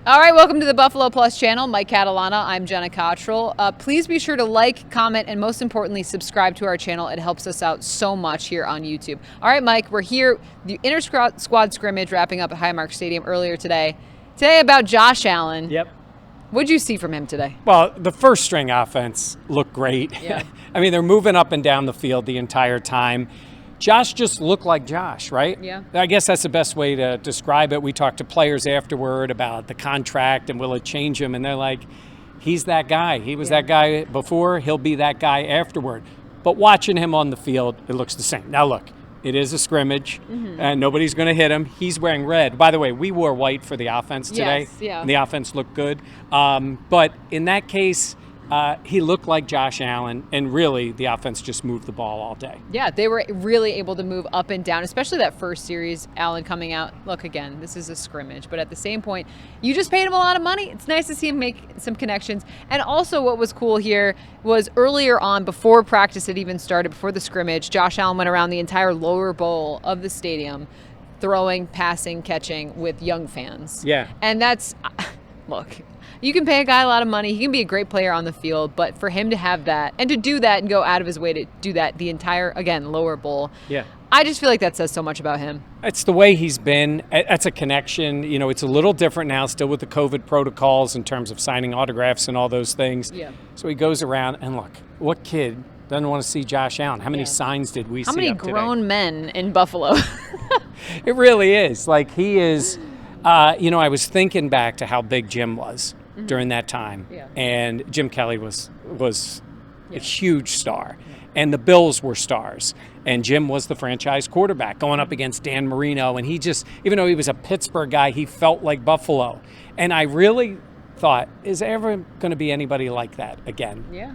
All right, welcome to the Buffalo Plus channel. Mike Catalana, I'm Jenna Cottrell. Please be sure to like, comment, and most importantly, subscribe to our channel. It helps us out so much here on YouTube. All right, Mike, we're here, the inter-squad scrimmage wrapping up at HighMark Stadium earlier today. Today about Josh Allen. Yep. What'd you see from him today? Well, the first string offense looked great. Yeah. I mean, they're moving up and down the field the entire time. Josh just looked like Josh, right? Yeah. I guess that's the best way to describe it. We talked to players afterward about the contract and will it change him, and they're like, he's that guy. He was that guy before, he'll be that guy afterward. But watching him on the field, it looks the same. Now look, it is a scrimmage, and nobody's going to hit him. He's wearing red. By the way, we wore white for the offense today, Yes, yeah. and the offense looked good. But in that case, he looked like Josh Allen, and really the offense just moved the ball all day. Yeah, they were really able to move up and down, especially that first series, Allen coming out. Look, again, this is a scrimmage, but at the same point, you just paid him a lot of money. It's nice to see him make some connections. And also what was cool here was earlier on, before practice had even started, before the scrimmage, Josh Allen went around the entire lower bowl of the stadium, throwing, passing, catching with young fans. Yeah. And that's, look, you can pay a guy a lot of money. He can be a great player on the field, but for him to have that and to do that and go out of his way to do that the entire, again, lower bowl. Yeah. I just feel like that says so much about him. It's the way he's been. That's a connection. You know, it's a little different now, still with the COVID protocols in terms of signing autographs and all those things. Yeah. So he goes around, and look, what kid doesn't want to see Josh Allen? How many signs did we see How many up today? grown men in Buffalo? It really is. Like, he is, you know, I was thinking back to how big Jim was during that time. Yeah. And Jim Kelly was a huge star. And the Bills were stars. And Jim was the franchise quarterback going up against Dan Marino. And he just, even though he was a Pittsburgh guy, he felt like Buffalo. And I really thought, is there ever going to be anybody like that again? Yeah.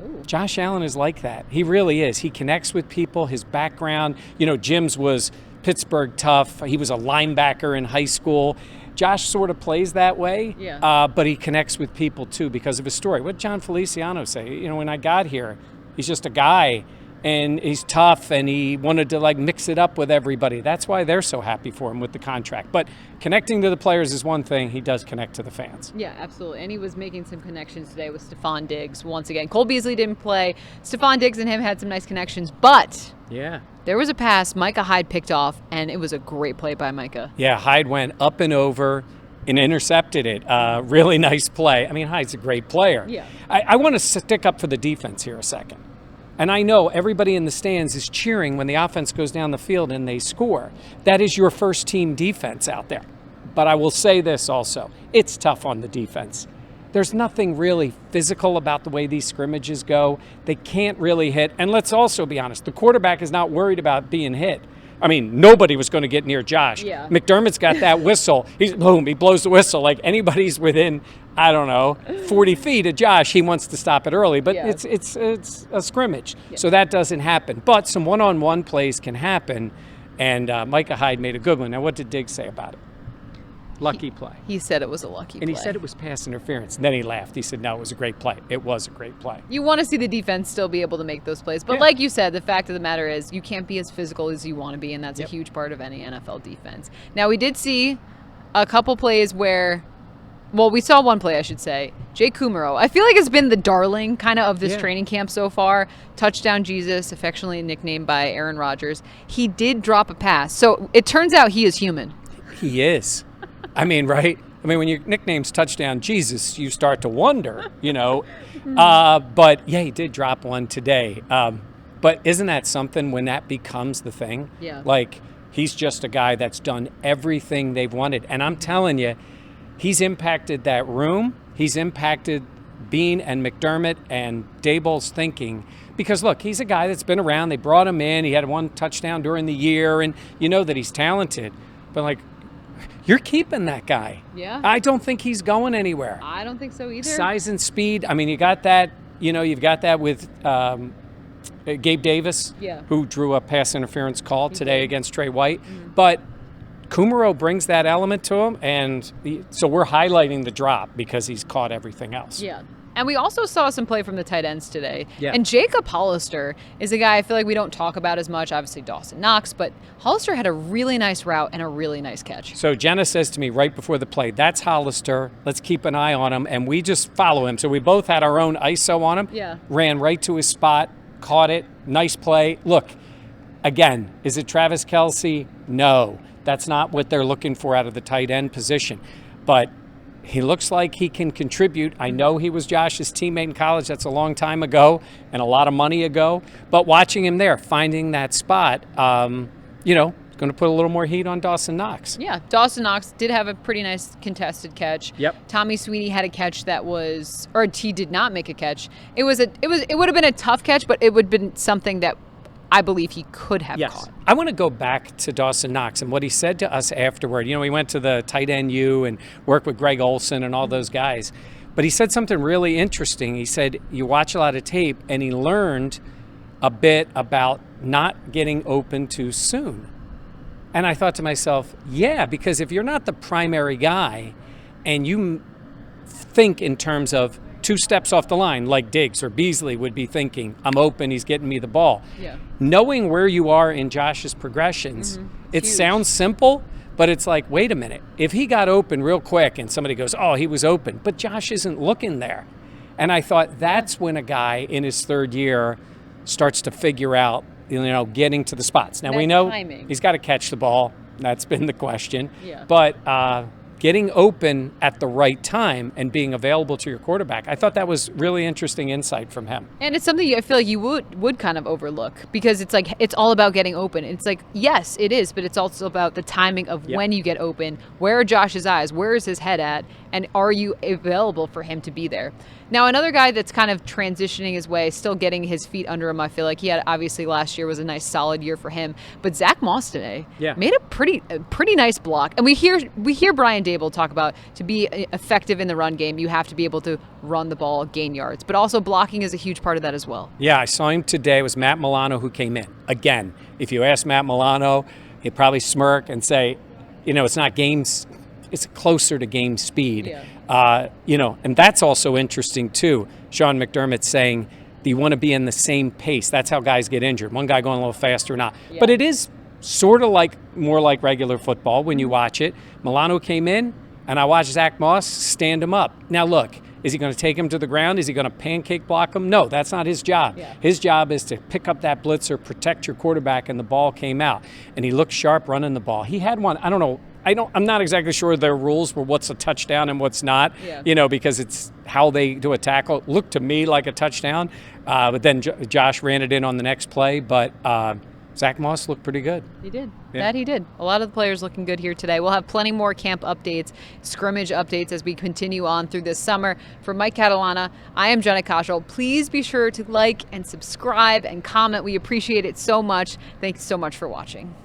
Ooh. Josh Allen is like that. He really is. He connects with people. His background, you know, Jim's was Pittsburgh tough. He was a linebacker in high school. Josh sort of plays that way, but he connects with people too because of his story. What did John Feliciano say? You know, when I got here, he's just a guy, and he's tough, and he wanted to like mix it up with everybody. That's why they're so happy for him with the contract. But connecting to the players is one thing. He does connect to the fans. Yeah, absolutely. And he was making some connections today with Stephon Diggs once again. Cole Beasley didn't play. Stephon Diggs and him had some nice connections, but yeah, there was a pass Micah Hyde picked off, and it was a great play by Micah. Yeah, Hyde went up and over and intercepted it. Really nice play. I mean, Hyde's a great player. Yeah. I want to stick up for the defense here a second. And I know everybody in the stands is cheering when the offense goes down the field and they score. That is your first team defense out there. But I will say this also. It's tough on the defense. There's nothing really physical about the way these scrimmages go. They can't really hit. And let's also be honest, the quarterback is not worried about being hit. I mean, nobody was going to get near Josh. Yeah. McDermott's got that whistle. He's boom, he blows the whistle. Like anybody's within, I don't know, 40 feet of Josh, he wants to stop it early. But it's a scrimmage, so that doesn't happen. But some one-on-one plays can happen, and Micah Hyde made a good one. Now, what did Diggs say about it? Lucky play. He said it was a lucky play. And he said it was pass interference. And then he laughed. He said, no, it was a great play. It was a great play. You want to see the defense still be able to make those plays. But like you said, the fact of the matter is you can't be as physical as you want to be, and that's a huge part of any NFL defense. Now, we did see a couple plays where, well, we saw one play, I should say. Jay Kumaro, I feel like has been the darling kind of this training camp so far. Touchdown Jesus, affectionately nicknamed by Aaron Rodgers. He did drop a pass. So it turns out he is human. He is. I mean, right? I mean, when your nickname's Touchdown Jesus, you start to wonder, you know. But, yeah, he did drop one today. But isn't that something when that becomes the thing? Yeah. Like, he's just a guy that's done everything they've wanted. And I'm telling you, he's impacted that room. He's impacted Bean and McDermott and Daboll's thinking. Because, look, he's a guy that's been around. They brought him in. He had one touchdown during the year. And you know that he's talented. But, like, you're keeping that guy. Yeah. I don't think he's going anywhere. I don't think so either. Size and speed. I mean, you got that, you know, you've got that with Gabe Davis, who drew a pass interference call today against Trey White. But Kumaro brings that element to him, and so we're highlighting the drop because he's caught everything else. Yeah. And we also saw some play from the tight ends today. Yeah. And Jacob Hollister is a guy I feel like we don't talk about as much. Obviously, Dawson Knox, but Hollister had a really nice route and a really nice catch. So Jenna says to me right before the play, that's Hollister. Let's keep an eye on him. And we just follow him. So we both had our own ISO on him. Yeah. Ran right to his spot, caught it. Nice play. Look, again, is it Travis Kelce? No. That's not what they're looking for out of the tight end position. But he looks like he can contribute. I know he was Josh's teammate in college. That's a long time ago and a lot of money ago. But watching him there, finding that spot, going to put a little more heat on Dawson Knox. Yeah, Dawson Knox did have a pretty nice contested catch. Yep. Tommy Sweeney had a catch that was, or he did not make a catch. It would have been a tough catch, but it would have been something that I believe he could have caught. I want to go back to Dawson Knox and what he said to us afterward. We went to the tight end U and worked with Greg Olson and all those guys. But he said something really interesting. He said, you watch a lot of tape, and he learned a bit about not getting open too soon. And I thought to myself, yeah, because if you're not the primary guy and you think in terms of 2 steps off the line, like Diggs or Beasley would be thinking, I'm open, he's getting me the ball. Yeah. Knowing where you are in Josh's progressions, it sounds simple, but it's like, wait a minute. If he got open real quick and somebody goes, oh, he was open, but Josh isn't looking there. And I thought that's when a guy in his 3rd year starts to figure out, getting to the spots. Now, that we know timing. He's got to catch the ball. That's been the question. Yeah. But getting open at the right time and being available to your quarterback, I thought that was really interesting insight from him. And it's something I feel like you would kind of overlook, because it's like it's all about getting open. It's like, yes, it is, but it's also about the timing of when you get open. Where are Josh's eyes? Where is his head at? And are you available for him to be there? Now, another guy that's kind of transitioning his way, still getting his feet under him, I feel like he had, obviously last year was a nice solid year for him, but Zach Moss today made a pretty nice block. And we hear Brian Dable talk about, to be effective in the run game, you have to be able to run the ball, gain yards, but also blocking is a huge part of that as well. Yeah, I saw him today. It was Matt Milano who came in. Again, if you ask Matt Milano, he'd probably smirk and say, it's not games. It's closer to game speed. And that's also interesting too. Sean McDermott saying, do you want to be in the same pace? That's how guys get injured. One guy going a little faster or not. Yeah. But it is sort of more like regular football when you watch it. Milano came in, and I watched Zach Moss stand him up. Now look, is he going to take him to the ground? Is he going to pancake block him? No, that's not his job. Yeah. His job is to pick up that blitzer, protect your quarterback, and the ball came out. And he looked sharp running the ball. He had one, I don't know, I'm not exactly sure their rules were what's a touchdown and what's not, because it's how they do a tackle. It looked to me like a touchdown, but then Josh ran it in on the next play. But Zach Moss looked pretty good. He did. That he did. A lot of the players looking good here today. We'll have plenty more camp updates, scrimmage updates as we continue on through this summer. For Mike Catalana, I am Jenna Cottrell. Please be sure to like and subscribe and comment. We appreciate it so much. Thanks so much for watching.